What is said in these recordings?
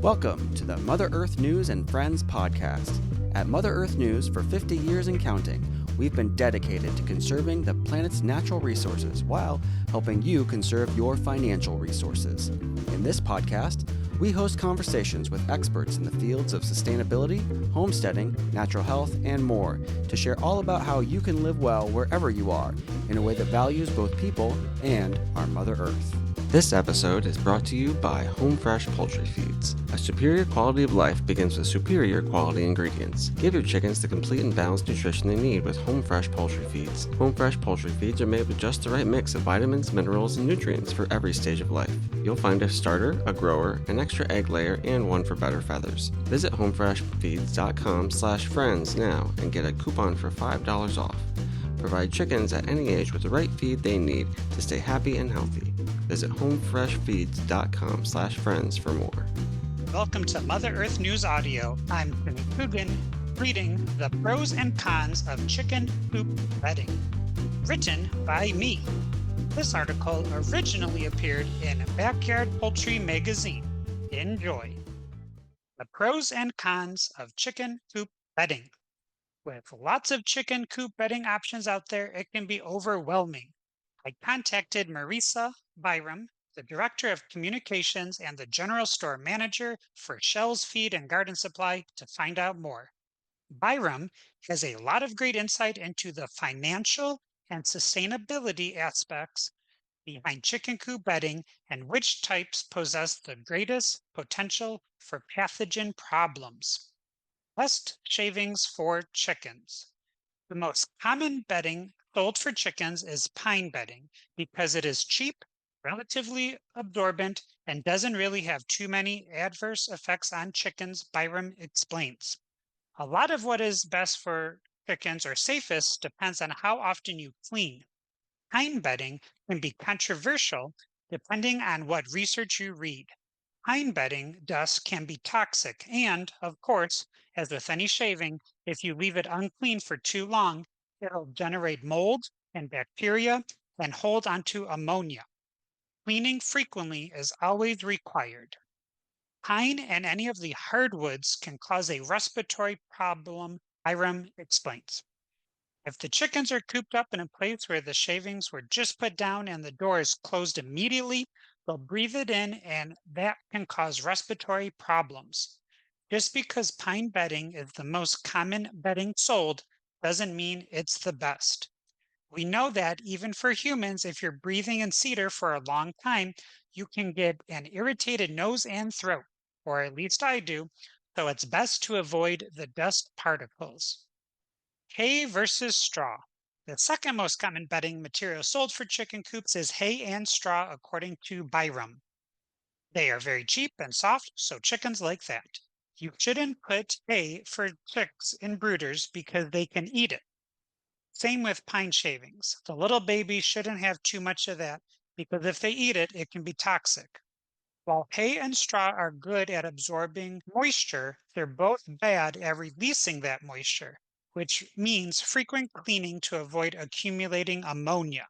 Welcome to the Mother Earth News and Friends podcast. At Mother Earth News for 50 years and counting, we've been dedicated to conserving the planet's natural resources while helping you conserve your financial resources. In this podcast, we host conversations with experts in the fields of sustainability, homesteading, natural health, and more to share all about how you can live well wherever you are in a way that values both people and our Mother Earth. This episode is brought to you by Home Fresh Poultry Feeds. A superior quality of life begins with superior quality ingredients. Give your chickens the complete and balanced nutrition they need with Home Fresh Poultry Feeds. Home Fresh Poultry Feeds are made with just the right mix of vitamins, minerals, and nutrients for every stage of life. You'll find a starter, a grower, an extra egg layer, and one for better feathers. Visit homefreshfeeds.com/friends now and get a coupon for $5 off. Provide chickens at any age with the right feed they need to stay happy and healthy. Visit homefreshfeeds.com/friends for more. Welcome to Mother Earth News Audio. I'm Kenny Coogan, reading The Pros and Cons of Chicken Coop Bedding, written by me. This article originally appeared in Backyard Poultry Magazine. Enjoy. The Pros and Cons of Chicken Coop Bedding. With lots of chicken coop bedding options out there, it can be overwhelming. I contacted Marisa Byram, the Director of Communications and the General Store Manager for Shell's Feed and Garden Supply, to find out more. Byram has a lot of great insight into the financial and sustainability aspects behind chicken coop bedding and which types possess the greatest potential for pathogen problems. Best shavings for chickens. The most common bedding sold for chickens is pine bedding because it is cheap, relatively absorbent, and doesn't really have too many adverse effects on chickens, Byram explains. A lot of what is best for chickens or safest depends on how often you clean. Pine bedding can be controversial depending on what research you read. Pine bedding dust can be toxic and, of course, as with any shaving, if you leave it unclean for too long, it'll generate mold and bacteria and hold onto ammonia. Cleaning frequently is always required. Pine and any of the hardwoods can cause a respiratory problem, Byram explains. If the chickens are cooped up in a place where the shavings were just put down and the door is closed immediately, they'll breathe it in and that can cause respiratory problems. Just because pine bedding is the most common bedding sold doesn't mean it's the best. We know that even for humans, if you're breathing in cedar for a long time, you can get an irritated nose and throat, or at least I do, so it's best to avoid the dust particles. Hay versus straw. The second most common bedding material sold for chicken coops is hay and straw, according to Byram. They are very cheap and soft, so chickens like that. You shouldn't put hay for chicks in brooders because they can eat it. Same with pine shavings. The little babies shouldn't have too much of that because if they eat it, it can be toxic. While hay and straw are good at absorbing moisture, they're both bad at releasing that moisture, which means frequent cleaning to avoid accumulating ammonia.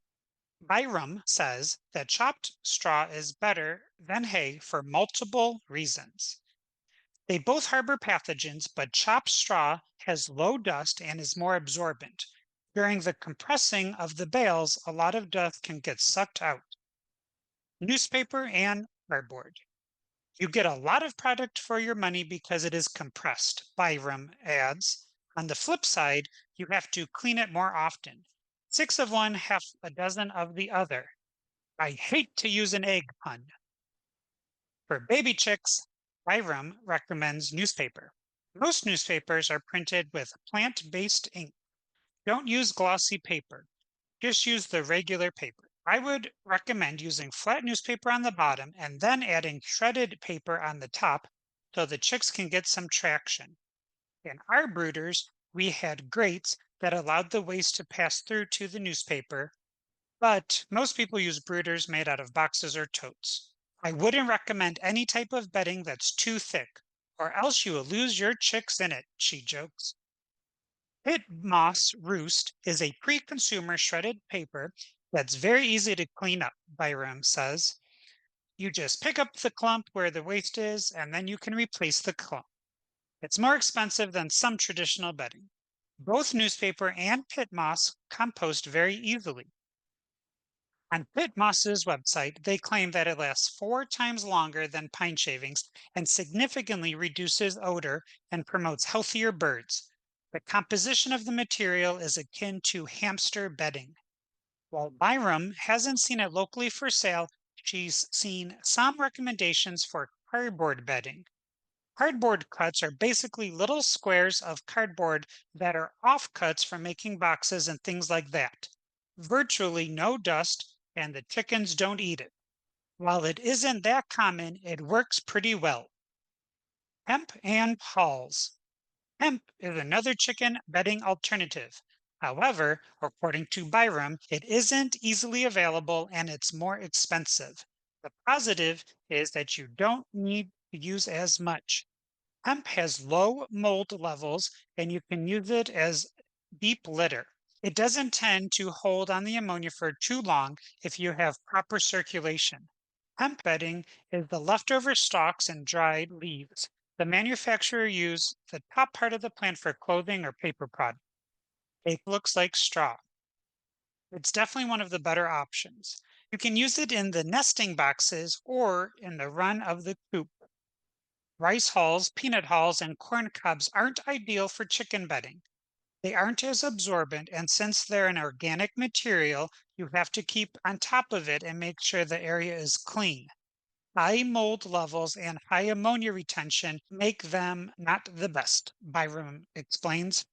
Byram says that chopped straw is better than hay for multiple reasons. They both harbor pathogens, but chopped straw has low dust and is more absorbent. During the compressing of the bales, a lot of dust can get sucked out. Newspaper and cardboard. You get a lot of product for your money because it is compressed, Byram adds. On the flip side, you have to clean it more often. 6 of one, half a dozen of the other. I hate to use an egg pun. For baby chicks, Byram recommends newspaper. Most newspapers are printed with plant-based ink. Don't use glossy paper. Just use the regular paper. I would recommend using flat newspaper on the bottom and then adding shredded paper on the top so the chicks can get some traction. In our brooders, we had grates that allowed the waste to pass through to the newspaper, but most people use brooders made out of boxes or totes. I wouldn't recommend any type of bedding that's too thick, or else you will lose your chicks in it, she jokes. Pit moss roost is a pre-consumer shredded paper that's very easy to clean up, Byram says. You just pick up the clump where the waste is, and then you can replace the clump. It's more expensive than some traditional bedding. Both newspaper and pit moss compost very easily. On Pit Moss's website, they claim that it lasts 4 times longer than pine shavings and significantly reduces odor and promotes healthier birds. The composition of the material is akin to hamster bedding. While Byram hasn't seen it locally for sale, she's seen some recommendations for cardboard bedding. Cardboard cuts are basically little squares of cardboard that are offcuts from making boxes and things like that. Virtually no dust, and the chickens don't eat it. While it isn't that common, it works pretty well. Hemp and hulls. Hemp is another chicken bedding alternative. However, according to Byram, it isn't easily available and it's more expensive. The positive is that you don't need to use as much. Hemp has low mold levels and you can use it as deep litter. It doesn't tend to hold on the ammonia for too long if you have proper circulation. Hemp bedding is the leftover stalks and dried leaves. The manufacturer used the top part of the plant for clothing or paper products. It looks like straw. It's definitely one of the better options. You can use it in the nesting boxes or in the run of the coop. Rice hulls, peanut hulls, and corn cobs aren't ideal for chicken bedding. They aren't as absorbent, and since they're an organic material, you have to keep on top of it and make sure the area is clean. High mold levels and high ammonia retention make them not the best, Byram explains.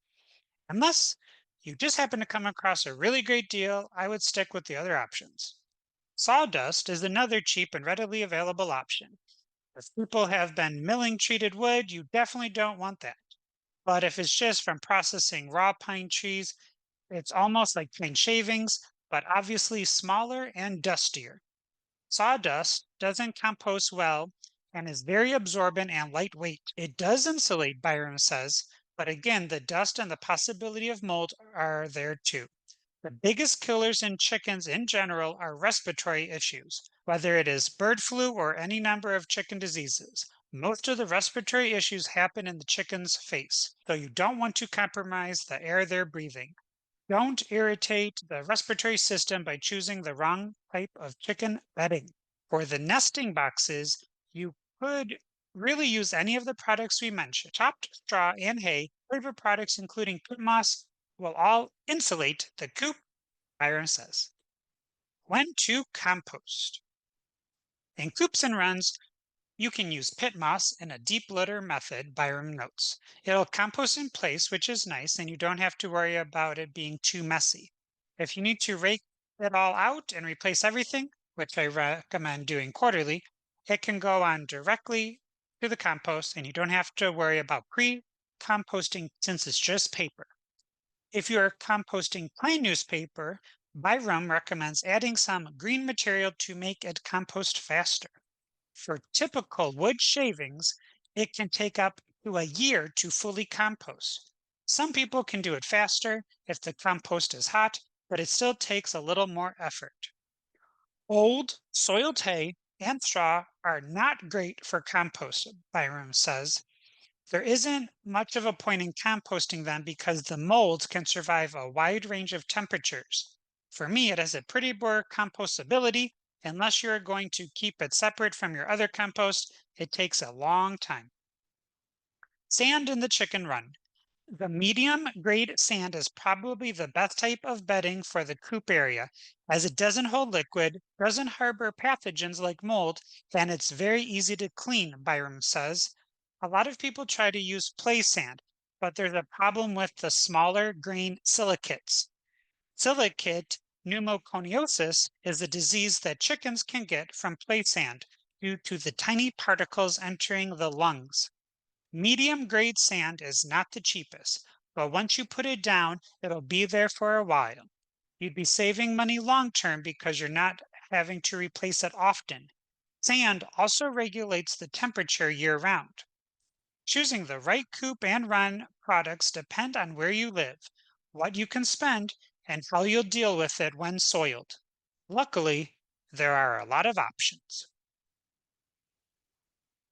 Unless you just happen to come across a really great deal, I would stick with the other options. Sawdust is another cheap and readily available option. If people have been milling treated wood, you definitely don't want that. But if it's just from processing raw pine trees, it's almost like pine shavings, but obviously smaller and dustier. Sawdust doesn't compost well and is very absorbent and lightweight. It does insulate, Byram says, but again, the dust and the possibility of mold are there too. The biggest killers in chickens in general are respiratory issues, whether it is bird flu or any number of chicken diseases. Most of the respiratory issues happen in the chicken's face, so you don't want to compromise the air they're breathing. Don't irritate the respiratory system by choosing the wrong type of chicken bedding. For the nesting boxes, you could really use any of the products we mentioned. Chopped straw and hay, flavor products including peat moss, will all insulate the coop, Byron says. When to compost. In coops and runs, you can use pit moss in a deep litter method, Byram notes. It'll compost in place, which is nice, and you don't have to worry about it being too messy. If you need to rake it all out and replace everything, which I recommend doing quarterly, it can go on directly to the compost and you don't have to worry about pre-composting since it's just paper. If you are composting plain newspaper, Byram recommends adding some green material to make it compost faster. For typical wood shavings, it can take up to a year to fully compost. Some people can do it faster if the compost is hot, but it still takes a little more effort. Old, soiled hay and straw are not great for compost, Byram says. There isn't much of a point in composting them because the molds can survive a wide range of temperatures. For me, it has a pretty poor compostability. Unless you're going to keep it separate from your other compost, it takes a long time. Sand in the chicken run. The medium grade sand is probably the best type of bedding for the coop area, as it doesn't hold liquid, doesn't harbor pathogens like mold, and it's very easy to clean, Byram says. A lot of people try to use play sand, but there's a problem with the smaller grain silicates. Silicate pneumoconiosis is a disease that chickens can get from play sand due to the tiny particles entering the lungs. Medium grade sand is not the cheapest, but once you put it down, it'll be there for a while. You'd be saving money long term because you're not having to replace it often. Sand also regulates the temperature year round. Choosing the right coop and run products depend on where you live, what you can spend, and how you'll deal with it when soiled. Luckily, there are a lot of options.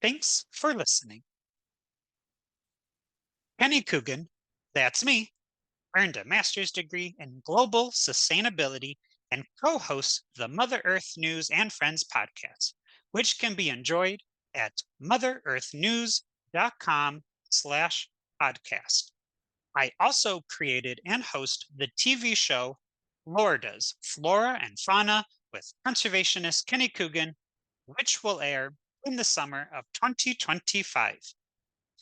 Thanks for listening. Kenny Coogan, that's me, earned a master's degree in global sustainability and co-hosts the Mother Earth News and Friends podcast, which can be enjoyed at motherearthnews.com/podcast. I also created and host the TV show Florida's Flora and Fauna with conservationist Kenny Coogan, which will air in the summer of 2025.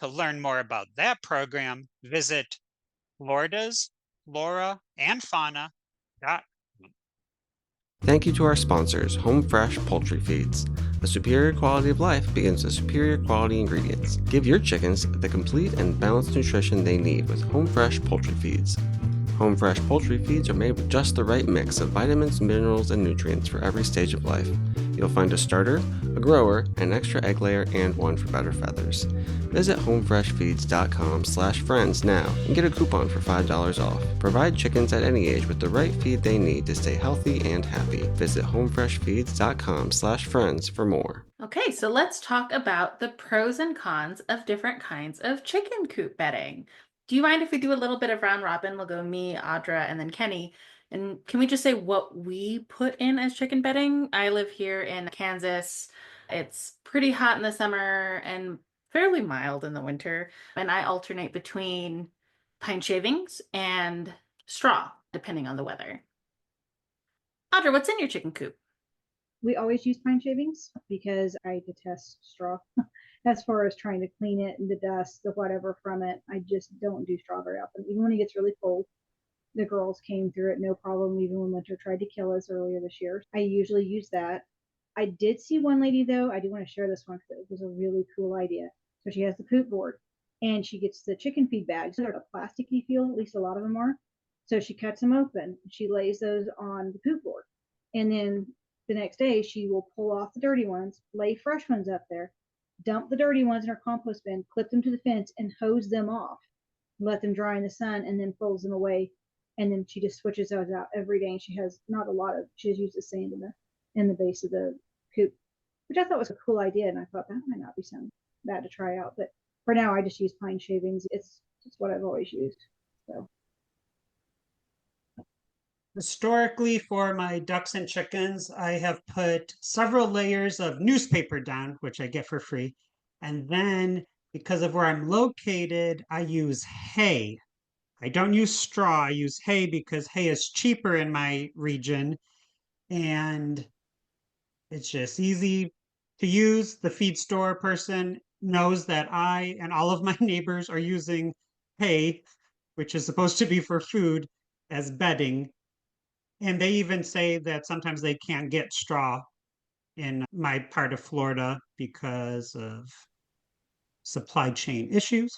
To learn more about that program, visit Florida's Flora and Fauna. Thank you to our sponsors, Home Fresh Poultry Feeds. A superior quality of life begins with superior quality ingredients. Give your chickens the complete and balanced nutrition they need with Home Fresh Poultry Feeds. Home Fresh Poultry Feeds are made with just the right mix of vitamins, minerals, and nutrients for every stage of life. You'll find a starter, a grower, an extra egg layer, and one for better feathers. Visit homefreshfeeds.com/friends now and get a coupon for $5 off. Provide chickens at any age with the right feed they need to stay healthy and happy. Visit homefreshfeeds.com/friends for more. Okay, so let's talk about the pros and cons of different kinds of chicken coop bedding. Do you mind if we do a little bit of round robin? We'll go me, Audra, and then Kenny. And can we just say what we put in as chicken bedding? I live here in Kansas. It's pretty hot in the summer and fairly mild in the winter. And I alternate between pine shavings and straw, depending on the weather. Audra, what's in your chicken coop? We always use pine shavings because I detest straw. As far as trying to clean it and the dust, the whatever from it, I just don't do straw very often. Even when it gets really cold, the girls came through it no problem, even when winter tried to kill us earlier this year. I usually use that. I did see one lady, though. I do want to share this one because it was a really cool idea. So she has the poop board, and she gets the chicken feed bags. They're a plasticky feel, at least a lot of them are. So she cuts them open. She lays those on the poop board. And then the next day, she will pull off the dirty ones, lay fresh ones up there, dump the dirty ones in her compost bin, clip them to the fence, and hose them off. Let them dry in the sun, and then folds them away. And then she just switches those out every day. And she has not a lot of. She just uses sand in the base of the coop, which I thought was a cool idea. And I thought that might not be something bad to try out. But for now, I just use pine shavings. It's what I've always used. So. Historically, for my ducks and chickens, I have put several layers of newspaper down, which I get for free. And then, because of where I'm located, I use hay. I don't use straw. I use hay because hay is cheaper in my region. And it's just easy to use. The feed store person knows that I and all of my neighbors are using hay, which is supposed to be for food, as bedding. And they even say that sometimes they can't get straw in my part of Florida because of supply chain issues.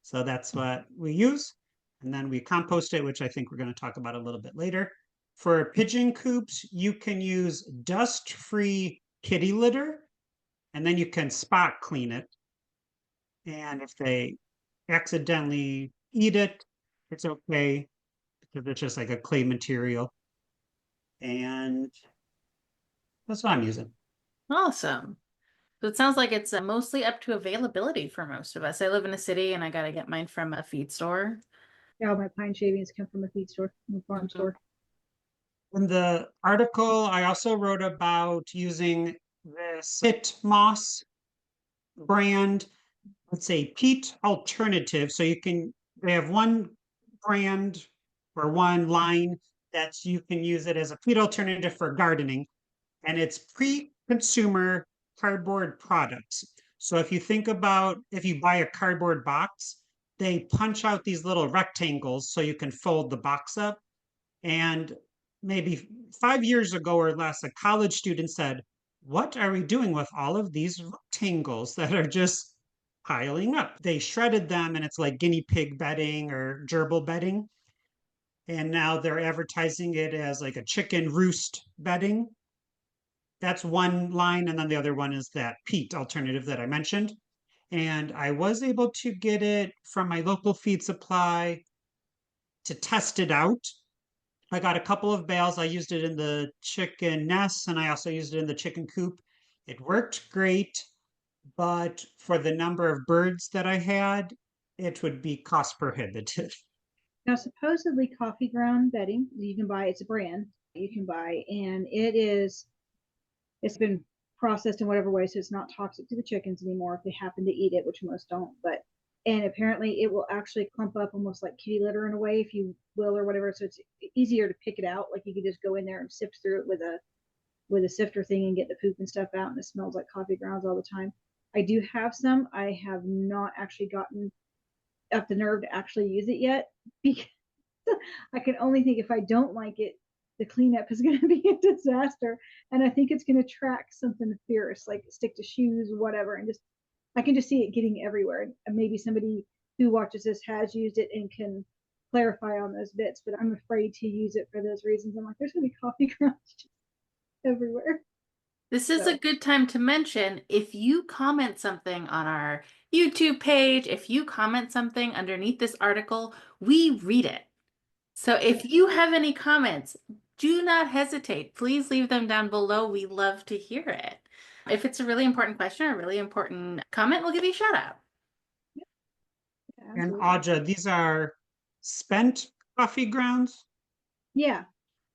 So that's what we use. And then we compost it, which I think we're going to talk about a little bit later. For pigeon coops, you can use dust-free kitty litter, and then you can spot clean it. And if they accidentally eat it, it's okay because it's just like a clay material. And that's what I'm using. Awesome. So it sounds like it's mostly up to availability for most of us. I live in a city and I got to get mine from a feed store. Yeah, my pine shavings come from a feed store, a farm store. In the article, I also wrote about using this pit moss brand. It's a peat alternative. So they have one brand or one line that you can use it as a peat alternative for gardening. And it's pre-consumer cardboard products. So if you think about if you buy a cardboard box, they punch out these little rectangles so you can fold the box up. And maybe 5 years ago or less, a college student said, "What are we doing with all of these rectangles that are just piling up?" They shredded them and it's like guinea pig bedding or gerbil bedding. And now they're advertising it as like a chicken roost bedding. That's one line. And then the other one is that peat alternative that I mentioned. And I was able to get it from my local feed supply to test it out. I got a couple of bales. I used it in the chicken nests and I also used it in the chicken coop. It worked great. but for the number of birds that I had, it would be cost prohibitive. Now, supposedly coffee ground bedding, you can buy, it's a brand you can buy, and it's been processed in whatever way, so it's not toxic to the chickens anymore if they happen to eat it, which most don't. And apparently it will actually clump up almost like kitty litter in a way, if you will, or whatever. So it's easier to pick it out. Like you could just go in there and sift through it with a sifter thing and get the poop and stuff out, and it smells like coffee grounds all the time. I do have some. I have not actually gotten up the nerve to actually use it yet, because I can only think if I don't like it, the cleanup is going to be a disaster. And I think it's going to track something fierce, like stick to shoes, whatever. And just, I can just see it getting everywhere. And maybe somebody who watches this has used it and can clarify on those bits, but I'm afraid to use it for those reasons. I'm like, there's going to be coffee grounds everywhere. This is a good time to mention, if you comment something on our YouTube page, if you comment something underneath this article, we read it. So if you have any comments, do not hesitate. Please leave them down below. We love to hear it. If it's a really important question or a really important comment, we'll give you a shout out. And Audra, these are spent coffee grounds? Yeah.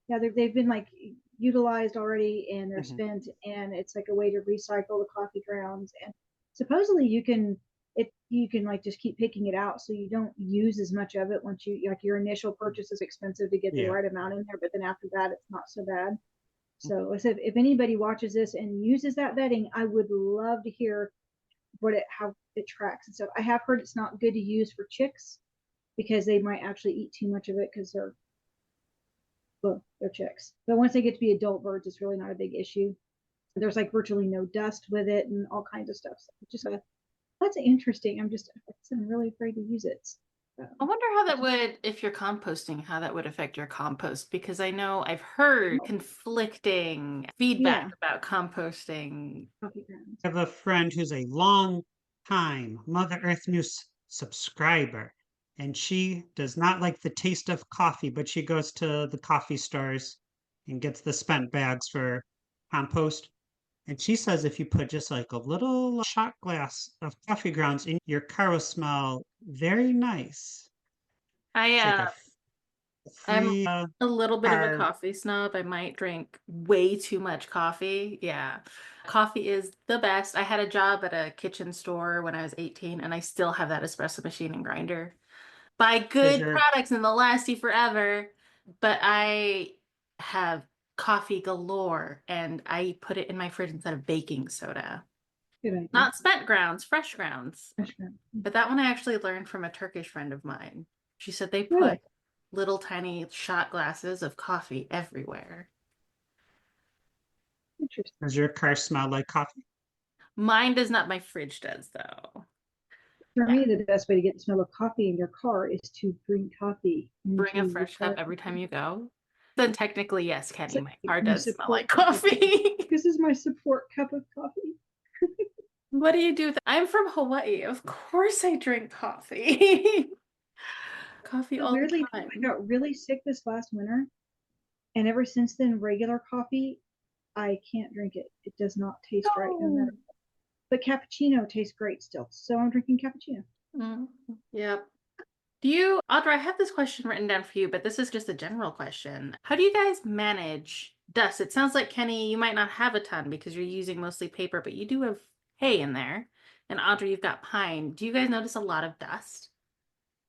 They've been like utilized already, and they're spent, and it's like a way to recycle the coffee grounds. And supposedly you can like just keep picking it out, so you don't use as much of it. Once you, like, your initial purchase is expensive to get the right amount in there, but then after that it's not so bad. So I said, if anybody watches this and uses that bedding, I would love to hear how it tracks and stuff. I have heard it's not good to use for chicks because they might actually eat too much of it because they're chicks. But once they get to be adult birds, it's really not a big issue. There's like virtually no dust with it and all kinds of stuff. So just that's interesting. I'm really afraid to use it. I wonder how that would, if you're composting, how that would affect your compost, because I know I've heard conflicting feedback about composting. I have a friend who's a long time Mother Earth News subscriber, and she does not like the taste of coffee, but she goes to the coffee stores and gets the spent bags for compost. And she says if you put just like a little shot glass of coffee grounds in, your car will smell very nice. I'm a little bit of a coffee snob. I might drink way too much coffee. Yeah. Coffee is the best. I had a job at a kitchen store when I was 18, and I still have that espresso machine and grinder. Buy good products and they'll last you forever. But I have coffee galore, and I put it in my fridge instead of baking soda. Not spent grounds, fresh grounds. But that one I actually learned from a Turkish friend of mine. She said they put little tiny shot glasses of coffee everywhere. Interesting. Does your car smell like coffee? Mine does not. My fridge does, though. For me, the best way to get the smell of coffee in your car is to bring coffee. Bring a fresh cup every time you go. Then technically, yes, Kenny, my car does smell like coffee. This is my support cup of coffee. What do you do? I'm from Hawaii. Of course I drink coffee. Coffee all the time. I got really sick this last winter, and ever since then, regular coffee, I can't drink it. It does not taste right. No matter what. But cappuccino tastes great still, so I'm drinking cappuccino. Yep. Audra, I have this question written down for you, but this is just a general question. How do you guys manage dust? It sounds like, Kenny, you might not have a ton because you're using mostly paper, but you do have hay in there. And Audra, you've got pine. Do you guys notice a lot of dust?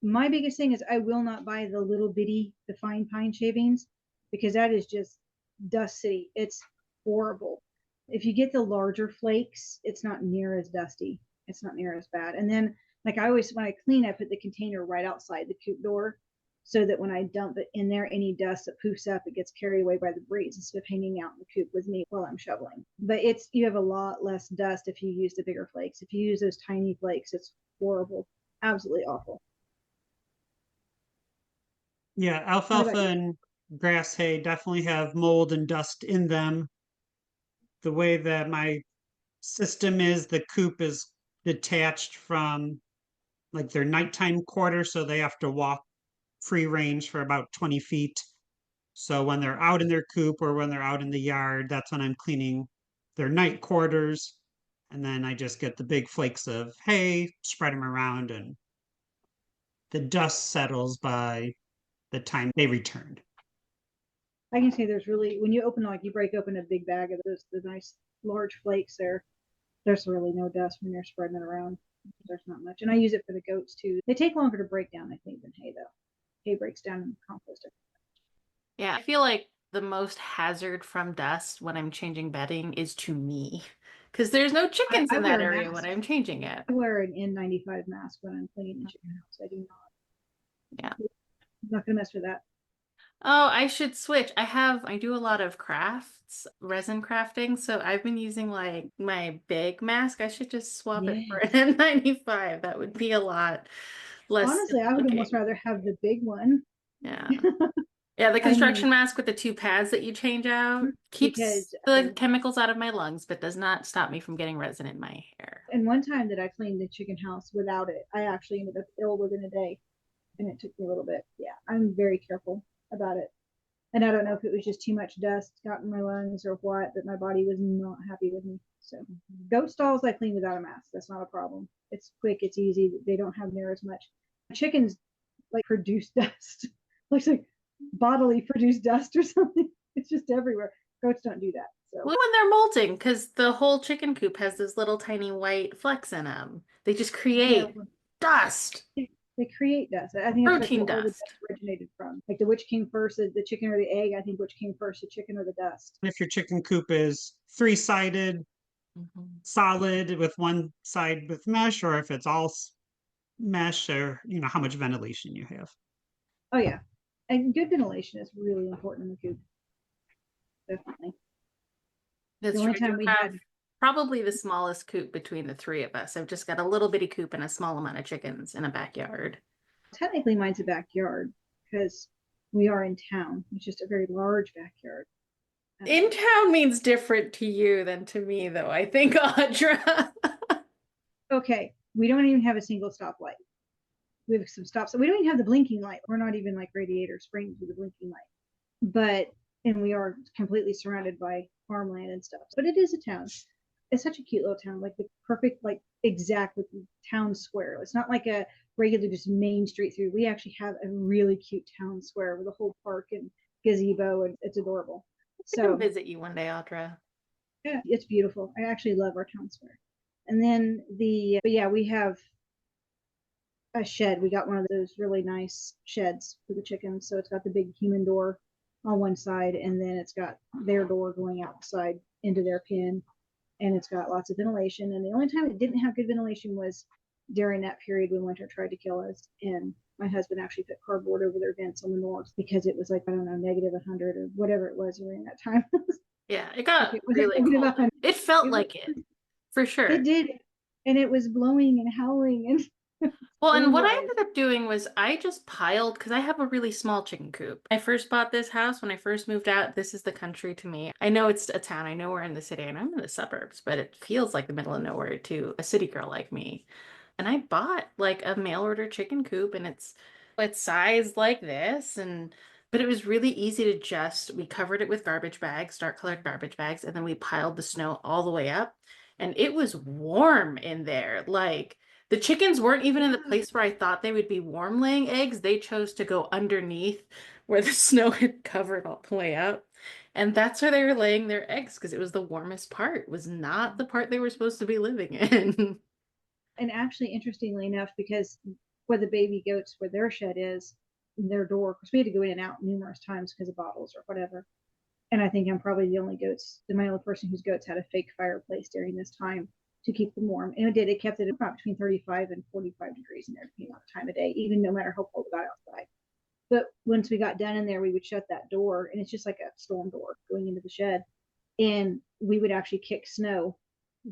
My biggest thing is I will not buy the little bitty, the fine pine shavings, because that is just dust city. It's horrible. If you get the larger flakes, it's not near as dusty. It's not near as bad. And then, like, I always, when I clean, I put the container right outside the coop door, so that when I dump it in there, any dust that poofs up, it gets carried away by the breeze instead of hanging out in the coop with me while I'm shoveling. But you have a lot less dust if you use the bigger flakes. If you use those tiny flakes, it's horrible. Absolutely awful. Yeah, alfalfa and grass hay definitely have mold and dust in them. The way that my system is, the coop is detached from like their nighttime quarter, so they have to walk free range for about 20 feet. So when they're out in their coop or when they're out in the yard, that's when I'm cleaning their night quarters. And then I just get the big flakes of hay, spread them around, and the dust settles by the time they returned. I can say there's really, when you open, like you break open a big bag of those, the nice large flakes there, there's really no dust when you're spreading it around. There's not much. And I use it for the goats too. They take longer to break down, I think, than hay though. Hay breaks down in compost. Yeah, I feel like the most hazard from dust when I'm changing bedding is to me. Because there's no chickens I in wear that a area mask. when I'm changing it. I wear an N95 mask when I'm cleaning the chicken house. I do not. Yeah. I'm not gonna mess with that. Oh, I should switch. I do a lot of crafts, resin crafting, so I've been using like my big mask. I should just swap it for an Yes. N95. That would be a lot less Honestly, I would almost looking. rather have the big one. Yeah. Yeah, the I mean, construction mask with the two pads that you change out keeps because the chemicals out of my lungs, but does not stop me from getting resin in my hair. and one time that I cleaned the chicken house without it, I actually ended up ill within a day, and it took me a little bit. Yeah, I'm very careful about it. And I don't know if it was just too much dust got in my lungs or what, but my body was not happy with me. So goat stalls I clean without a mask. That's not a problem. It's quick, it's easy. They don't have near as much. Chickens like produce dust. Looks like bodily produced dust or something. It's just everywhere. Goats don't do that. So Well, when they're molting, because the whole chicken coop has those little tiny white flecks in them. They just yeah, create dust, they create dust. I think that's like protein where all the dust. dust originated from. Like the which came first, the chicken or the egg? I think which came first, the chicken or the dust. If your chicken coop is three-sided, Mhm. solid with one side with mesh, or if it's all mesh, or how much ventilation you have. Oh yeah, and good ventilation is really important in the coop. Definitely. The That's only true. I do time we have had probably the smallest coop between the three of us. I've just got a little bitty coop and a small amount of chickens in a backyard. technically mine's a backyard because we are in town. It's just a very large backyard. In town means different to you than to me, though, I think, Audra. Okay, we don't even have a single stoplight. We have some stops. We don't even have the blinking light. We're not even like Radiator Springs with a blinking light. But and we are completely surrounded by farmland and stuff. But it is a town. It's such a cute little town, like the perfect, like exact town square. It's not like a regular just main street through. We actually have a really cute town square with a whole park and gazebo, and it's adorable. I can So visit you one day, Audra. yeah, it's beautiful. I actually love our town square. And then but yeah, we have a shed. We got one of those really nice sheds for the chickens. So it's got the big human door on one side, and then it's got their door going outside into their pen, and it's got lots of ventilation. And the only time it didn't have good ventilation was during that period when winter tried to kill us. And my husband actually put cardboard over their vents on the north because it was like, I don't know, negative 100 or whatever it was during that time. Yeah, it got It was really negative cold. 100. It felt It like it, for sure. It did. And it was blowing and howling and Well, and what I wind-wise. ended up doing was I just piled, because I have a really small chicken coop. I first bought this house when I first moved out. This is the country to me. I know it's a town. I know we're in the city and I'm in the suburbs, but it feels like the middle of nowhere to a city girl like me. And I bought like a mail order chicken coop, and it's sized like this, and but it was really easy to we covered it with garbage bags, dark colored garbage bags, and then we piled the snow all the way up, and it was warm in there. Like the chickens weren't even in the place where I thought they would be warm laying eggs. They chose to go underneath where the snow had covered all the way up. And that's where they were laying their eggs because it was the warmest part, was not the part they were supposed to be living in. And actually, interestingly enough, because where the baby goats, where their shed is, their door, because we had to go in and out numerous times because of bottles or whatever. And I think I'm probably the only person whose goats had a fake fireplace during this time to keep them warm. And it did. It kept it about between 35 and 45 degrees in there, depending on the time of day, even no matter how cold it got outside. But once we got done in there, we would shut that door, and it's just like a storm door going into the shed. And we would actually kick snow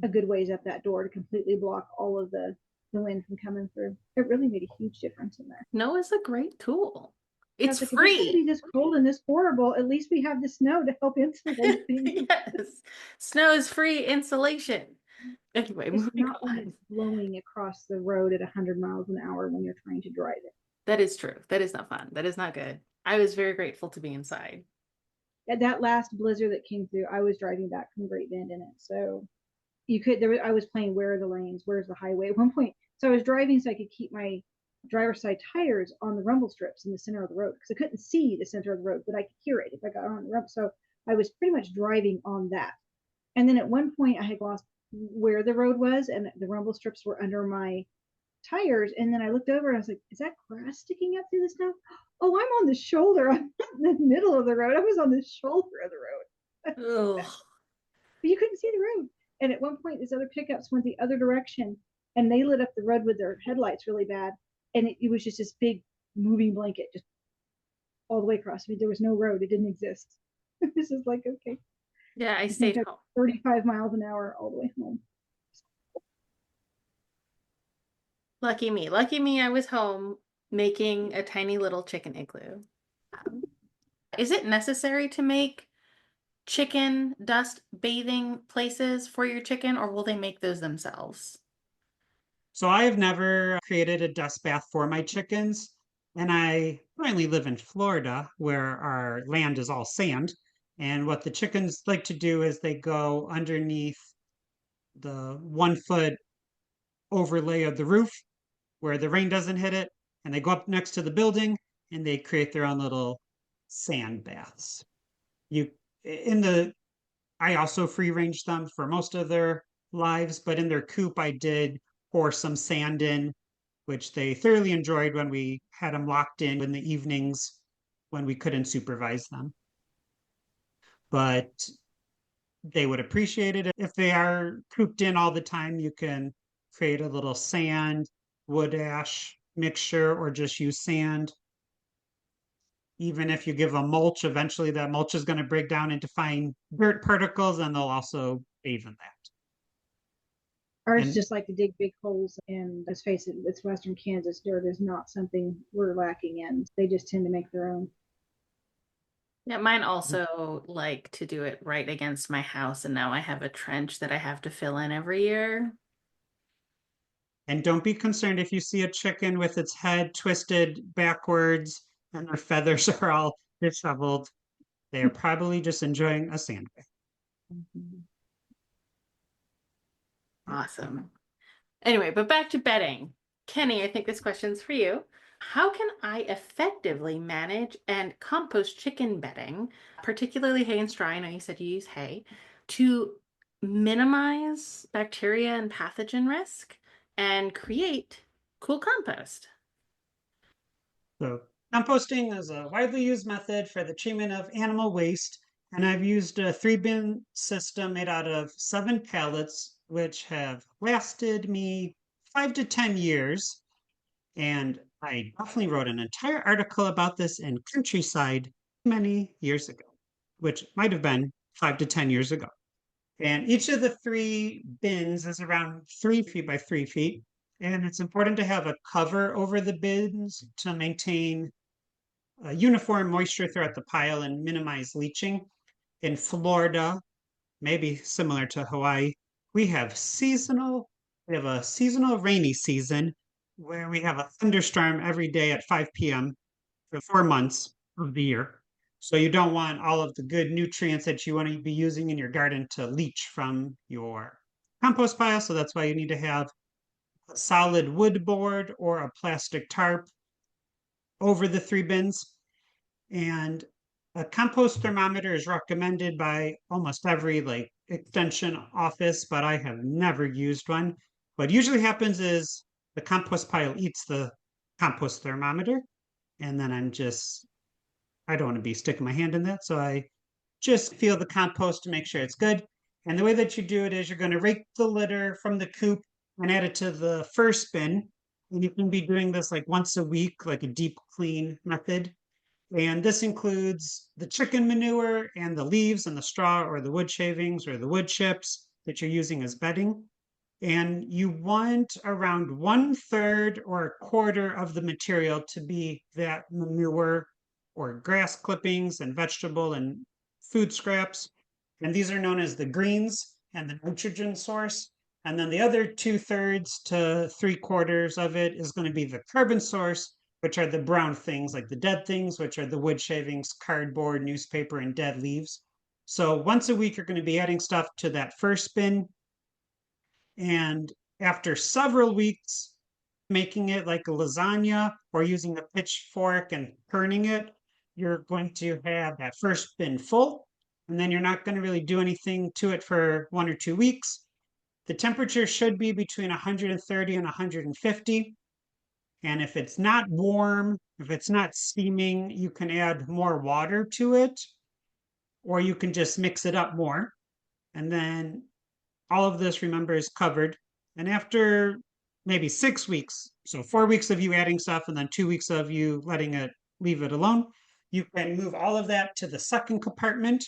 a good ways up that door to completely block all of the wind from coming through. It really made a huge difference in there. Snow is a great tool. It's like, if it's going to free. be this cold and this horrible, at least we have the snow to help insulate things. Yes. Snow is free insulation. Anyway, It's moving not when on. it's blowing across the road at 100 miles an hour when you're trying to drive it. That is true. That is not fun. That is not good. I was very grateful to be inside. At that last blizzard that came through, I was driving back from Great Bend in it. So I was playing where are the lanes, where's the highway at one point. So I was driving so I could keep my driver's side tires on the rumble strips in the center of the road because I couldn't see the center of the road, but I could hear it if I got on the rumble. So I was pretty much driving on that. And then at one point I had lost where the road was and the rumble strips were under my tires. And then I looked over and I was like, is that grass sticking up through the snow? Oh, I'm on the shoulder. I'm not in the middle of the road. I was on the shoulder of the road. Ugh. But you couldn't see the road. And at one point, these other pickups went the other direction and they lit up the road with their headlights really bad. And it was just this big moving blanket just all the way across. I mean, there was no road. It didn't exist. This is like, okay. Yeah, I stayed home. 35 miles an hour all the way home. Lucky me. Lucky me, I was home making a tiny little chicken igloo. Is it necessary to make chicken dust bathing places for your chicken, or will they make those themselves? So I have never created a dust bath for my chickens. And I currently live in Florida where our land is all sand. And what the chickens like to do is they go underneath the 1 foot overlay of the roof where the rain doesn't hit it. And they go up next to the building and they create their own little sand baths. I also free range them for most of their lives, but in their coop, I did pour some sand in, which they thoroughly enjoyed when we had them locked in the evenings when we couldn't supervise them. But they would appreciate it. If they are cooped in all the time, you can create a little sand, wood ash mixture, or just use sand. Even if you give them mulch, eventually that mulch is going to break down into fine dirt particles and they'll also bathe in that. Ours just like to dig big holes, and let's face it, it's Western Kansas. Dirt is not something we're lacking in. They just tend to make their own. Yeah, mine also like to do it right against my house, and now I have a trench that I have to fill in every year. And don't be concerned if you see a chicken with its head twisted backwards and their feathers are all disheveled. They are probably just enjoying a sand bath. Awesome. Anyway, but back to bedding. Kenny, I think this question's for you. How can I effectively manage and compost chicken bedding, particularly hay and straw? I know you said you use hay, to minimize bacteria and pathogen risk and create cool compost? So composting is a widely used method for the treatment of animal waste, and I've used a 3-bin system made out of 7 pallets, which have lasted me 5 to 10 years. And I definitely wrote an entire article about this in Countryside many years ago, which might have been 5 to 10 years ago. And each of the 3 bins is around 3 feet by 3 feet. And it's important to have a cover over the bins to maintain uniform moisture throughout the pile and minimize leaching. In Florida, maybe similar to Hawaii, we have a seasonal rainy season where we have a thunderstorm every day at 5 p.m. for 4 months of the year. So you don't want all of the good nutrients that you want to be using in your garden to leach from your compost pile. So that's why you need to have a solid wood board or a plastic tarp over the 3 bins. And a compost thermometer is recommended by almost every extension office, but I have never used one. What usually happens is the compost pile eats the compost thermometer, and then I don't want to be sticking my hand in that, so I just feel the compost to make sure it's good. And the way that you do it is you're going to rake the litter from the coop and add it to the first bin. And you can be doing this like once a week, like a deep clean method. And this includes the chicken manure and the leaves and the straw or the wood shavings or the wood chips that you're using as bedding. And you want around 1/3 or 1/4 of the material to be that manure or grass clippings and vegetable and food scraps. And these are known as the greens and the nitrogen source. And then the other 2/3 to 3/4 of it is going to be the carbon source, which are the brown things like the dead things, which are the wood shavings, cardboard, newspaper, and dead leaves. So once a week, you're going to be adding stuff to that first bin. And after several weeks, making it like a lasagna or using a pitchfork and turning it, you're going to have that first bin full. And then you're not going to really do anything to it for 1 or 2 weeks. The temperature should be between 130 and 150. And if it's not warm, if it's not steaming, you can add more water to it, or you can just mix it up more. And then all of this, remember, is covered. And after maybe 6 weeks, so 4 weeks of you adding stuff and then 2 weeks of you letting it leave it alone, you can move all of that to the second compartment.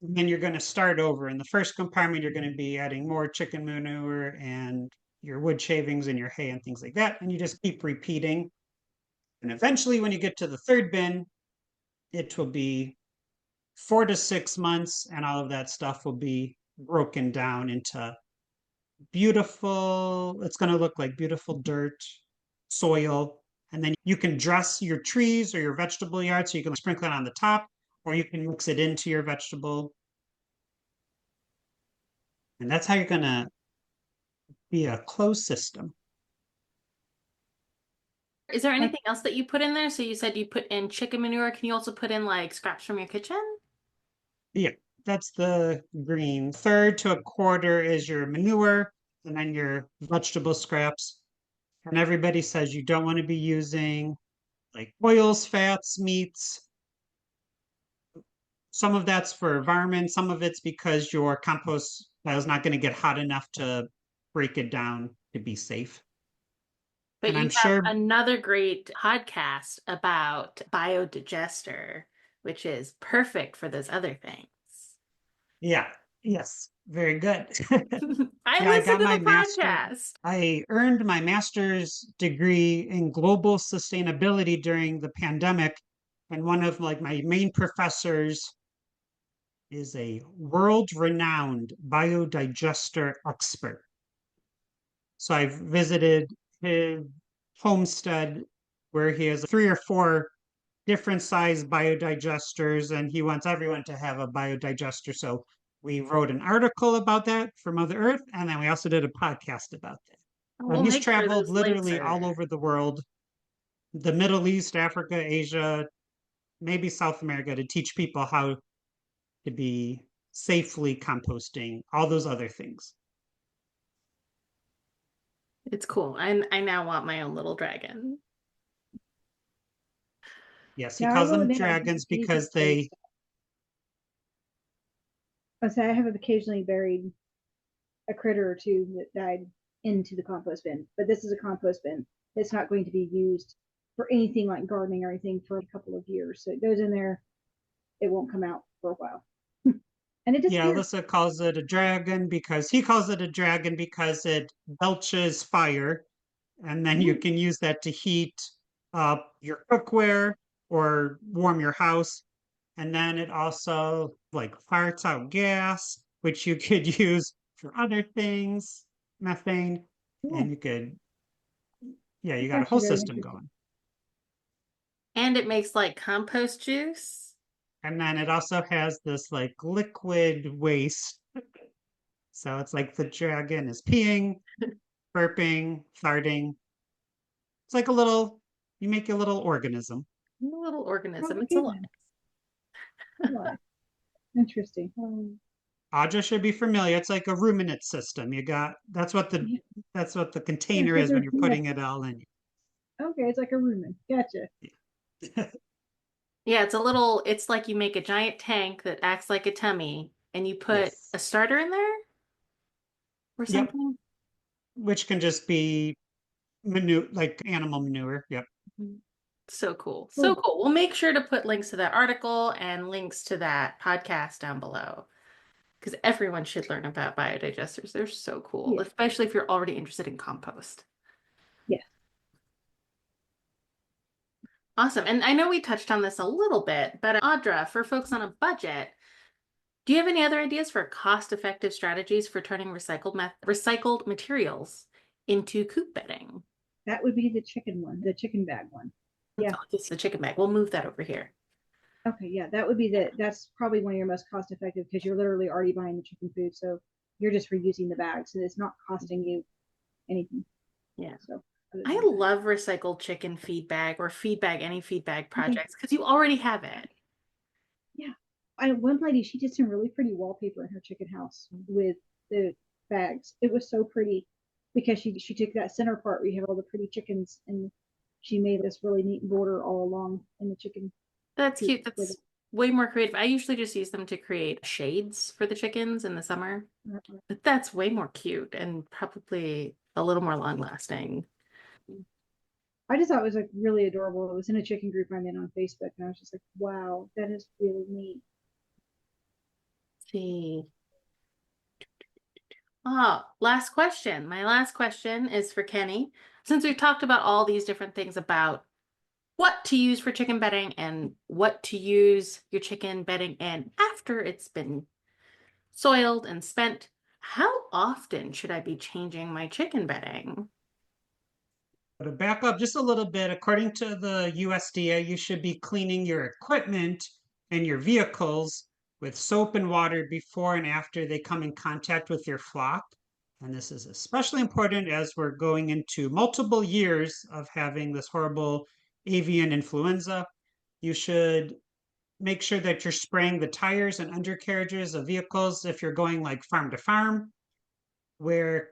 And then you're going to start over. In the first compartment, you're going to be adding more chicken manure and your wood shavings and your hay and things like that. And you just keep repeating. And eventually, when you get to the third bin, it will be 4 to 6 months, and all of that stuff will be broken down into beautiful, it's going to look like beautiful dirt, soil. And then you can dress your trees or your vegetable yard. So you can sprinkle it on the top, or you can mix it into your vegetable. And that's how you're going to be a closed system. Is there anything else that you put in there? So you said you put in chicken manure. Can you also put in like scraps from your kitchen? Yeah, that's the green. Third to a quarter is your manure, and then your vegetable scraps. And everybody says you don't want to be using like oils, fats, meats. Some of that's for environment, some of it's because your compost pile is not going to get hot enough to break it down to be safe. But And you I'm have sure another great podcast about biodigester, which is perfect for those other things. yeah, yes, very good. I Yeah, I listened got to my the master. podcast. I earned my master's degree in global sustainability during the pandemic, and one of like my main professors is a world-renowned biodigester expert. So I've visited his homestead where he has 3 or 4 different size biodigesters, and he wants everyone to have a biodigester. So we wrote an article about that for Mother Earth, and then we also did a podcast about that. We'll He's make sure traveled those links literally all are. over the world, the Middle East, Africa, Asia, maybe South America, to teach people how to be safely composting, all those other things. It's cool. I now want my own little dragon. Yes, he Yeah, I calls wrote them down dragons occasionally because buried they, stuff. I say I have occasionally buried a critter or two that died into the compost bin, but this is a compost bin. It's not going to be used for anything like gardening or anything for a couple of years. So it goes in there, it won't come out for a while. And it yeah, disappears. Alyssa calls it a dragon because he calls it a dragon because it belches fire, and then you can use that to heat up your cookware or warm your house. And then it also like farts out gas, which you could use for other things, methane, Yeah, and you could, yeah, you it's got a whole actually very system interesting. going. And it makes like compost juice. And then it also has this like liquid waste. So it's like the dragon is peeing, burping, farting. It's like a little, you make a little organism. A little organism. Oh, It's okay alive. then. Right. Interesting. Audra should be familiar. It's like a ruminant system. You got that's what Yeah, the yeah, container because is when there's you're yeah. putting it all in. Okay, it's like a rumen. Gotcha. Yeah, it's like you make a giant tank that acts like a tummy and you put Yes. a starter in there or Yep. something. Which can just be manure, like animal manure. Yep. So cool. So Cool. cool. We'll make sure to put links to that article and links to that podcast down below because everyone should learn about biodigesters. They're so cool, Yeah. especially if you're already interested in compost. Yeah. Awesome. And I know we touched on this a little bit, but Audra, for folks on a budget, do you have any other ideas for cost-effective strategies for turning recycled materials into coop bedding? That would be the chicken one, the chicken bag one. Yeah. Oh, just the chicken bag. We'll move that over here. Okay, yeah, that would be that's probably one of your most cost effective because you're literally already buying the chicken food. So you're just reusing the bags and it's not costing you anything. Yeah. So I love recycled chicken feed bag or feed bag, any feed bag projects, because you already have it. Yeah. One lady, she did some really pretty wallpaper in her chicken house with the bags. It was so pretty because she took that center part where you have all the pretty chickens and she made this really neat border all along in the chicken That's coop cute. with That's way more creative. I usually just use them to create shades for the chickens in the summer, it. but that's way more cute and probably a little more long lasting. I just thought it was like really adorable. It was in a chicken group I'm in on Facebook, and I was just like, wow, that is really neat. See. Oh, last question. My last question is for Kenny. Since we've talked about all these different things about what to use for chicken bedding and what to use your chicken bedding in after it's been soiled and spent, how often should I be changing my chicken bedding? To back up just a little bit, according to the USDA, you should be cleaning your equipment and your vehicles with soap and water before and after they come in contact with your flock. And this is especially important as we're going into multiple years of having this horrible avian influenza. You should make sure that you're spraying the tires and undercarriages of vehicles if you're going like farm to farm, where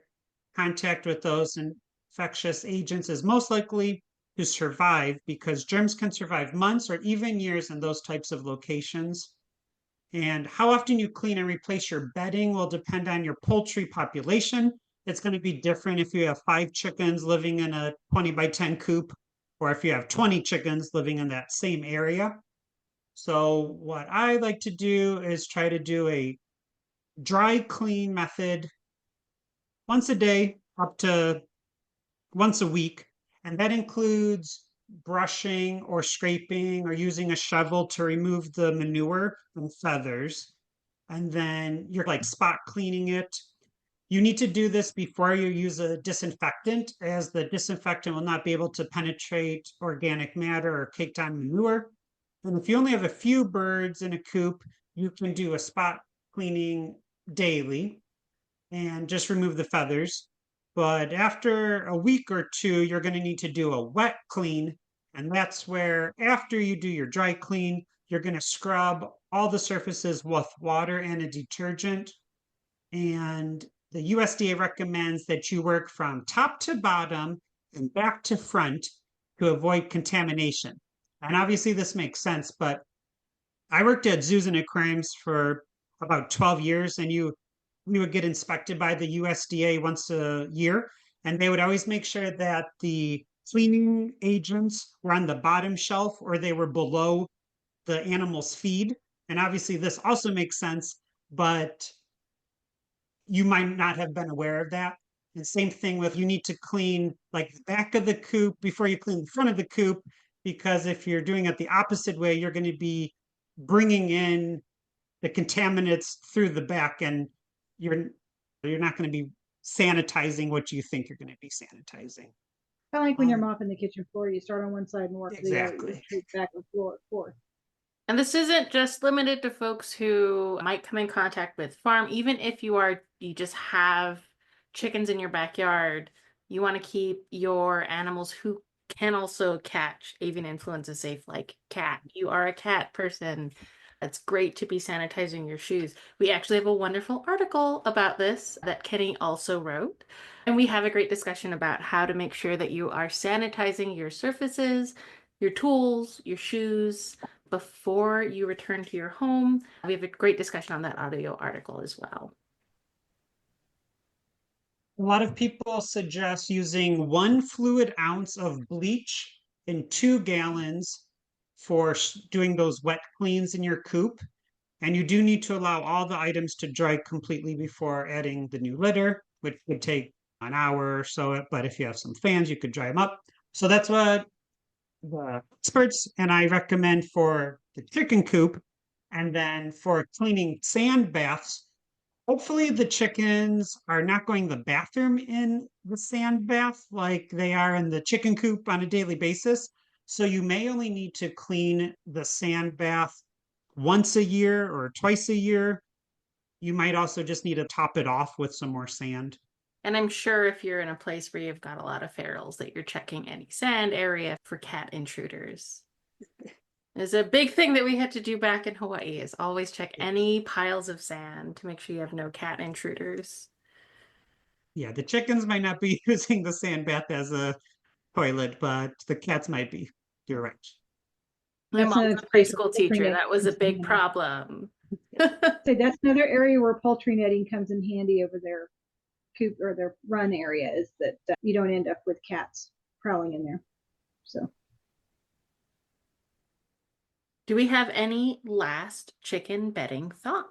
contact with those infectious agents is most likely to survive because germs can survive months or even years in those types of locations. And how often you clean and replace your bedding will depend on your poultry population. It's going to be different if you have 5 chickens living in a 20 by 10 coop or if you have 20 chickens living in that same area. So what I like to do is try to do a dry clean method once a day up to once a week. And that includes brushing or scraping or using a shovel to remove the manure and feathers. And then you're like spot cleaning it. You need to do this before you use a disinfectant, as the disinfectant will not be able to penetrate organic matter or caked on manure. And if you only have a few birds in a coop, you can do a spot cleaning daily and just remove the feathers. But after a week or two, you're going to need to do a wet clean. And that's where, after you do your dry clean, you're going to scrub all the surfaces with water and a detergent. And the USDA recommends that you work from top to bottom and back to front to avoid contamination. And obviously, this makes sense, but I worked at zoos and aquariums for about 12 years, and we would get inspected by the USDA once a year, and they would always make sure that the cleaning agents were on the bottom shelf or they were below the animal's feed. And obviously, this also makes sense, but you might not have been aware of that. And same thing with you need to clean like the back of the coop before you clean the front of the coop, because if you're doing it the opposite way, you're going to be bringing in the contaminants through the back, and you're not going to be sanitizing what you think you're going to be sanitizing. Kind of like when you're mopping the kitchen floor, you start on one side and work the other, Exactly. back and forth. And this isn't just limited to folks who might come in contact with farm. Even if you just have chickens in your backyard, you want to keep your animals who can also catch avian influenza safe, like cat. You are a cat person. It's great to be sanitizing your shoes. We actually have a wonderful article about this that Kenny also wrote. And we have a great discussion about how to make sure that you are sanitizing your surfaces, your tools, your shoes, before you return to your home. We have a great discussion on that audio article as well. A lot of people suggest using 1 fluid ounce of bleach in 2 gallons for doing those wet cleans in your coop. And you do need to allow all the items to dry completely before adding the new litter, which would take an hour or so. But if you have some fans, you could dry them up. So that's what the experts and I recommend for the chicken coop. And then for cleaning sand baths, hopefully the chickens are not going to the bathroom in the sand bath like they are in the chicken coop on a daily basis. So you may only need to clean the sand bath once a year or twice a year. You might also just need to top it off with some more sand. And I'm sure if you're in a place where you've got a lot of ferals that you're checking any sand area for cat intruders. It's a big thing that we had to do back in Hawaii is always check any piles of sand to make sure you have no cat intruders. Yeah, the chickens might not be using the sand bath as a toilet, but the cats might be. You're right. My That's mom's another a place preschool poultry teacher. netting That was a comes in big handy. problem. So that's another area where poultry netting comes in handy over their coop or their run area, is that you don't end up with cats prowling in there. So Do we have any last chicken bedding thoughts?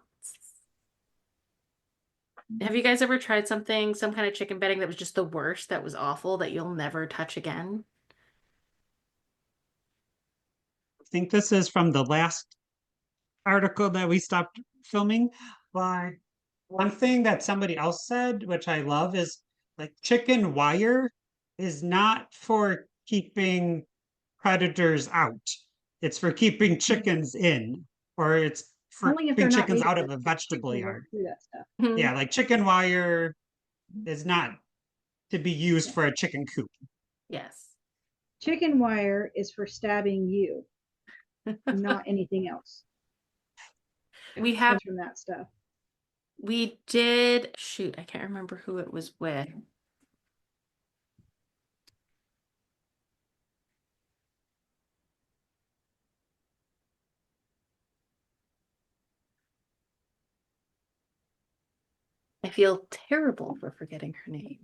Have you guys ever tried some kind of chicken bedding that was just the worst, that was awful, that you'll never touch again? I think this is from the last article that we stopped filming. But one thing that somebody else said, which I love, is like chicken wire is not for keeping predators out. It's for keeping chickens in, or it's for only if keeping they're not chickens out of leaving, a vegetable chicken work yard. through that stuff. Yeah, like chicken wire is not to be used for a chicken coop. Yes. Chicken wire is for stabbing you, not anything else. We Comes from that stuff. Shoot, I can't remember who it was with. I feel terrible for forgetting her name.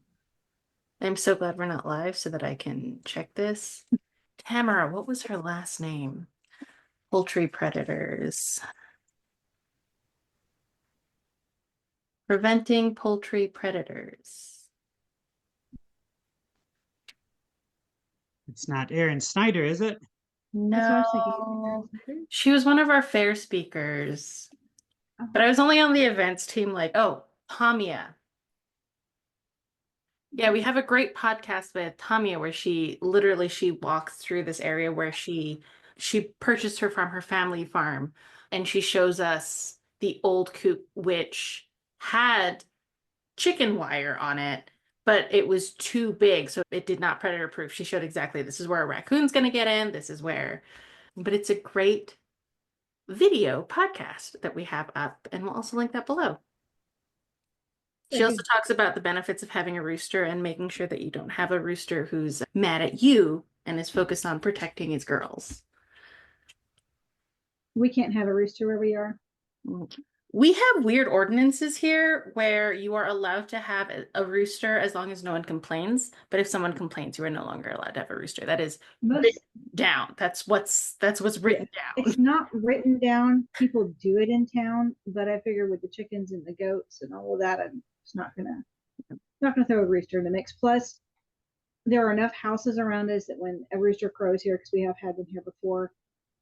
I'm so glad we're not live so that I can check this. Tamara, what was her last name? Poultry predators. Preventing poultry predators. It's not Aaron Snyder, is it? That's what I was No, thinking. she was one of our fair speakers, but I was only on the events team. Like, oh, Tamia. Yeah, we have a great podcast with Tamia where she walks through this area where she purchased her from her family farm, and she shows us the old coop which had chicken wire on it, but it was too big, so it did not predator proof. She showed exactly this is where a raccoon's going to get in, this is where. But it's a great video podcast that we have up, and we'll also link that below. She also talks about the benefits of having a rooster and making sure that you don't have a rooster who's mad at you and is focused on protecting his girls. We can't have a rooster where we are. We have weird ordinances here where you are allowed to have a rooster as long as no one complains. But if someone complains, you are no longer allowed to have a rooster. That is written down. That's what's written down. It's not written down. People do it in town, but I figure with the chickens and the goats and all of that, I'm just not gonna throw a rooster in the mix. Plus, there are enough houses around us that when a rooster crows here, because we have had them here before,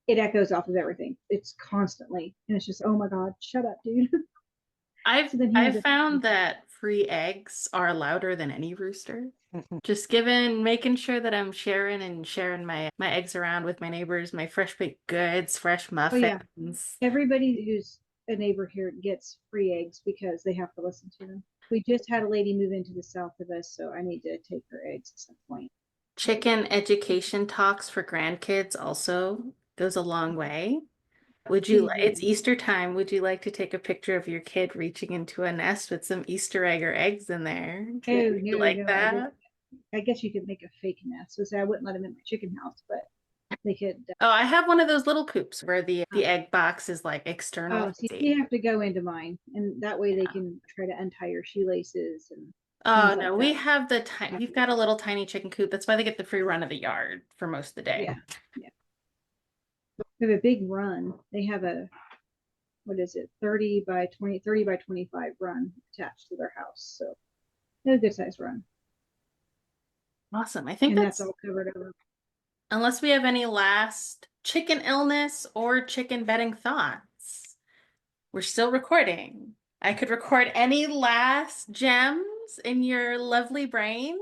it echoes off of everything. It's constantly, and it's just, oh my God, shut up, dude. I've found that free eggs are louder than any rooster. Just making sure that I'm sharing my eggs around with my neighbors, my fresh baked goods, fresh muffins. Yeah. Everybody who's a neighbor here gets free eggs because they have to listen to them. We just had a lady move into the south of us, so I need to take her eggs at some point. Chicken education talks for grandkids also goes a long way. It's Easter time. Would you like to take a picture of your kid reaching into a nest with some Easter egg or eggs in there? That? I guess you could make a fake nest. So I wouldn't let them in my chicken house, but they could. Oh, I have one of those little coops where the egg box is like external. Oh, so you have to go into mine, and that way they can try to untie your shoelaces and. Oh no, we have we've got a little tiny chicken coop. That's why they get the free run of the yard for most of the day. Yeah. We have a big run. They have a, 30 by 25 run attached to their house. So they're a good size run. Awesome. I think that's all covered over. Unless we have any last chicken illness or chicken bedding thoughts, we're still recording. I could record any last gems in your lovely brains.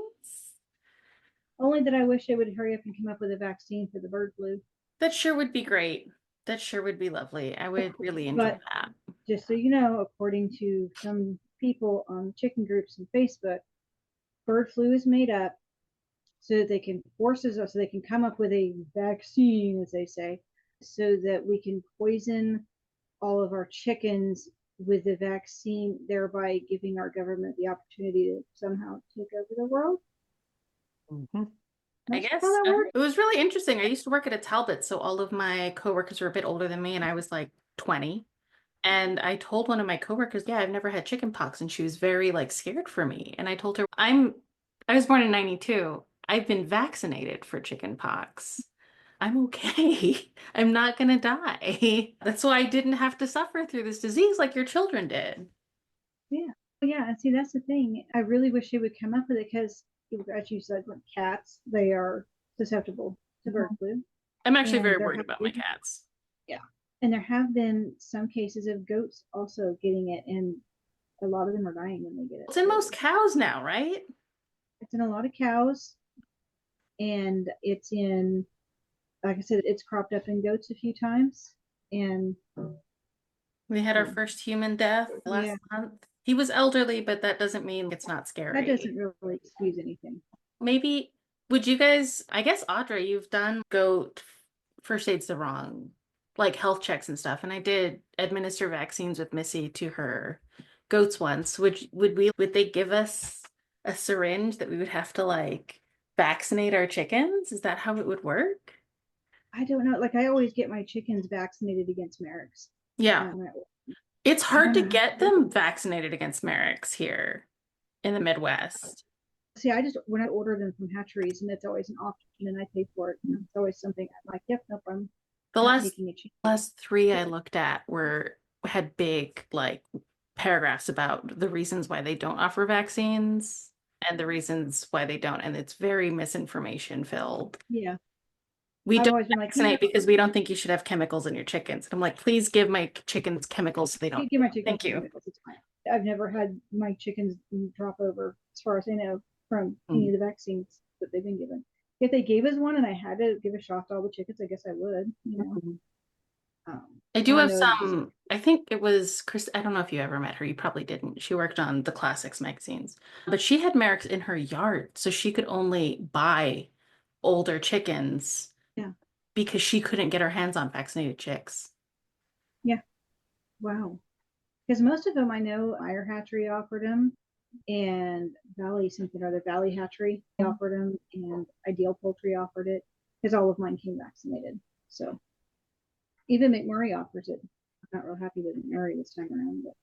Only that I wish they would hurry up and come up with a vaccine for the bird flu. That sure would be great. That sure would be lovely. I would really enjoy that. just so you know, according to some people on chicken groups and Facebook, bird flu is made up so that they can force us, so they can come up with a vaccine, as they say, so that we can poison all of our chickens with the vaccine, thereby giving our government the opportunity to somehow take over the world. I That's guess how that works. it was really interesting. I used to work at a Talbot, so all of my coworkers were a bit older than me, and I was like 20. And I told one of my coworkers, yeah, I've never had chicken pox, and she was very like scared for me. And I told her, I was born in 92. I've been vaccinated for chicken pox. I'm okay. I'm not gonna die. That's why I didn't have to suffer through this disease like your children did. Yeah, and see, that's the thing. I really wish they would come up with it because, as you said, with cats, they are susceptible to bird flu. I'm actually And very there worried have about my been- cats. And there have been some cases of goats also getting it, and a lot of them are dying when they get it. It's in most cows now, right? It's in a lot of cows, and it's in, like I said, it's cropped up in goats a few times. And We had our first human death last month. He was elderly, but that doesn't mean it's not scary. that doesn't really excuse anything. Maybe, would you guys, I guess, Audra, you've done goat first aid's the wrong, like health checks and stuff. And I did administer vaccines with Missy to her goats once. Would they give us a syringe that we would have to like vaccinate our chickens? Is that how it would work? I don't know. Like, I always get my chickens vaccinated against Merrick's. Yeah. It's hard to don't know. get them vaccinated against Merrick's here in the Midwest. See, when I order them from hatcheries, and it's always an option, and I pay for it. And it's always something I'm like, yep, nope, I'm The not making a change. last three I looked at had big like paragraphs about the reasons why they don't offer vaccines and the reasons why they don't, and it's very misinformation filled. Yeah. We I've don't always been like, vaccinate because we don't think you should have chemicals in your chickens. And I'm like, please give my chickens chemicals so they don't. give my chickens Thank you. chemicals, it's fine. I've never had my chickens drop over, as far as I know, from any of the vaccines that they've been given. If they gave us one and I had to give a shot to all the chickens, I guess I would, you know. I do have know some, I think it was Chris, I don't know if you ever met her, you probably didn't. She worked on the Classics magazines, but she had Merrick's in her yard, so she could only buy older chickens. Yeah. Because she couldn't get her hands on vaccinated chicks. Wow. Because most of them I know, Iyer Hatchery offered them, and Valley Hatchery offered them, and Ideal Poultry offered it, because all of mine came vaccinated. So even McMurray offers it. I'm not real happy with McMurray this time around, but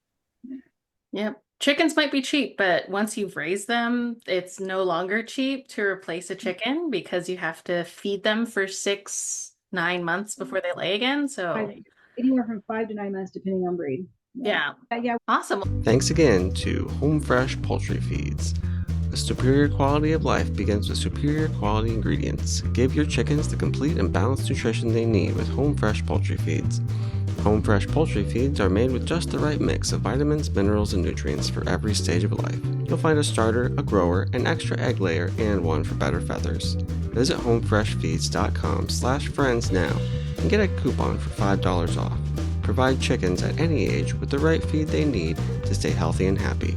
Yep. Chickens might be cheap, but once you've raised them, it's no longer cheap to replace a chicken because you have to feed them for 6-9 months before they lay again. So anywhere from 5 to 9 months, depending on breed. yeah. Yeah. Awesome. Thanks again to Home Fresh Poultry Feeds. A superior quality of life begins with superior quality ingredients. Give your chickens the complete and balanced nutrition they need with Home Fresh Poultry Feeds. Home Fresh Poultry Feeds are made with just the right mix of vitamins, minerals, and nutrients for every stage of life. You'll find a starter, a grower, an extra egg layer, and one for better feathers. Visit homefreshfeeds.com/friends now and get a coupon for $5 off. Provide chickens at any age with the right feed they need to stay healthy and happy.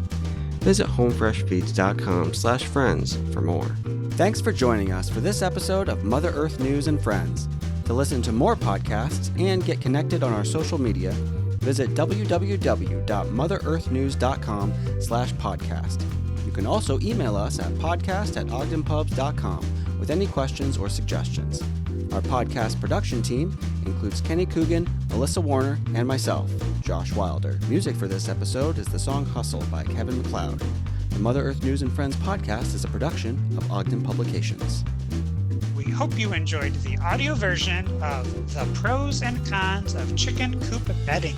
Visit homefreshfeeds.com/friends for more. Thanks for joining us for this episode of Mother Earth News and Friends. To listen to more podcasts and get connected on our social media, visit www.motherearthnews.com/podcast. You can also email us at podcast@ogdenpubs.com with any questions or suggestions. Our podcast production team includes Kenny Coogan, Alyssa Warner, and myself, Josh Wilder. Music for this episode is the song Hustle by Kevin MacLeod. The Mother Earth News and Friends podcast is a production of Ogden Publications. We hope you enjoyed the audio version of The Pros and Cons of Chicken Coop Bedding.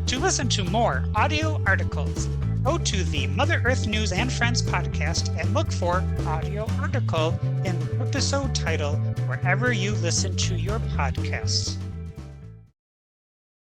To listen to more audio articles, go to the Mother Earth News and Friends podcast and look for audio article in the episode title wherever you listen to your podcasts.